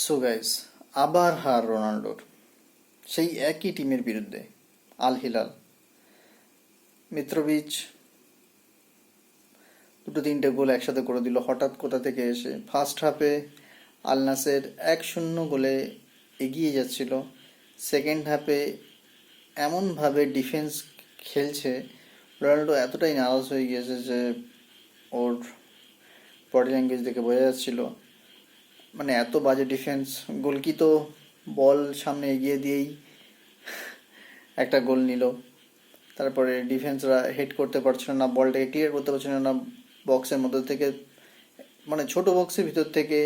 So guys, আবার হার রোনাল্ডোর, সেই একই টিমের বিরুদ্ধে। আল হিলাল, মিত্রোভিচ দুটো তিনটে গোল একসাথে করে দিল হঠাৎ কোথা থেকে এসে। ফার্স্ট হাফে আল নাসের 1-0 গোলে এগিয়ে যাচ্ছিল। সেকেন্ড হাফে এমনভাবে ডিফেন্স খেলছে, রোনাল্ডো এতটাই নার্ভাস হয়ে গিয়েছে যে ওর বডি ল্যাঙ্গুয়েজ দেখে বোঝা যাচ্ছিল, মানে এত বাজে ডিফেন্স। গোলকি তো বল সামনে এগিয়ে দিয়েই একটা গোল নিল। তারপরে ডিফেন্সরা হেড করতে পারছিল না, বলটাকে ক্লিয়ার করতে পারছিল না বক্সের মধ্যে থেকে, মানে ছোট বক্সের ভিতর থেকে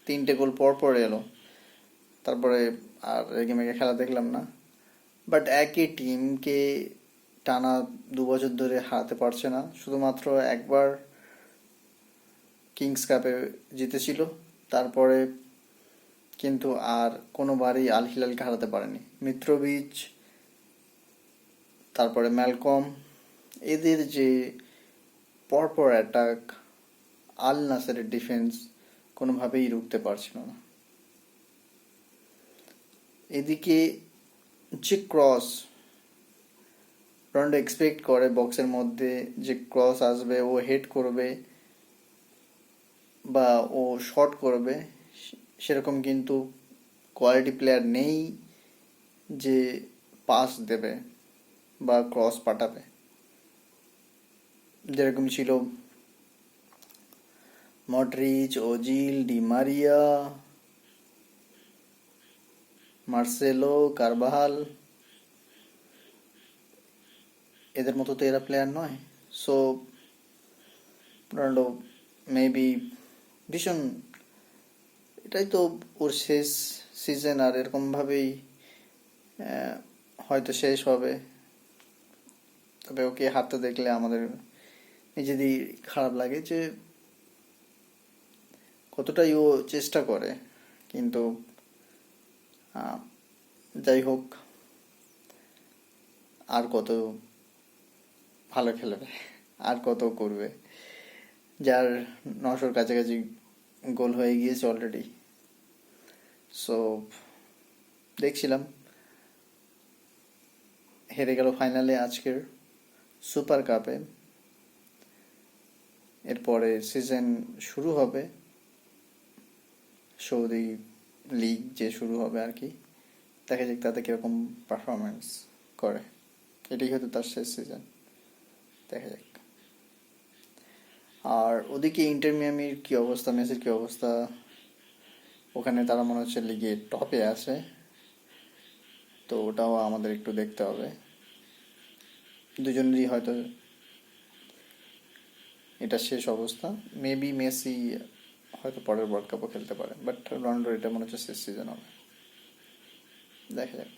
তিনটে গোল পর পর এলো। তারপরে আর এগেমেগে খেলা দেখলাম না। বাট একই টিমকে টানা 2 বছর ধরে হারাতে পারছে না। শুধুমাত্র একবার কিংস কাপে জিতেছিল, তারপরে কিন্তু আর কোনোবারই আল হিলালকে হারাতে পারেনি। মিত্রোভিচ, তারপরে ম্যালকম, এদের যে পরপর অ্যাটাক, আল নাসেরের ডিফেন্স কোনোভাবেই রুখতে পারছিল না। এদিকে যে ক্রস, রোনাল্ডো এক্সপেক্ট করে বক্সের মধ্যে যে ক্রস আসবে, ও হেড করবে বা ও শট করবে, সেরকম কিন্তু কোয়ালিটি প্লেয়ার নেই যে পাস দেবে বা ক্রস পাঠাবে। যেরকম ছিল Modric, Ozil, Di Maria, Marcelo, Carvajal, এদের মতো তো এরা প্লেয়ার নয়। সো রোনাল্ডো মেবি ভীষণ, এটাই তো ওর শেষ সিজন, আর এরকমভাবেই হয়তো শেষ হবে। তবে ওকে হারতে দেখলে আমাদের নিজেদের খারাপ লাগে যে কতটাই ও চেষ্টা করে, কিন্তু যাই হোক, আর কত ভালো খেলবে, আর কত করবে, যার 900-র কাছাকাছি গোল হয়ে গিয়েছে অলরেডি। সো দেখছিলাম হেরে গেল ফাইনালে আজকের সুপার কাপে। এরপরে সিজন শুরু হবে, সৌদি লিগ যে শুরু হবে আর কি। দেখা যাক তাতে কীরকম পারফরমেন্স করে। এটাই হয়তো তার শেষ সিজন, দেখা যাক। আর ওদিকে ইন্টার মিয়ামির কী অবস্থা, মেসির কী অবস্থা? ওখানে তারা মনে হচ্ছে লিগে টপে আছে, তো ওটাও আমাদের একটু দেখতে হবে। দুজনেরই হয়তো এটা শেষ অবস্থা। মেবি মেসি হয়তো পরের ওয়ার্ল্ড কাপও খেলতে পারে, বাট রোনাল্ডোর এটা মনে হচ্ছে শেষ সিজন হবে। দেখা যাক।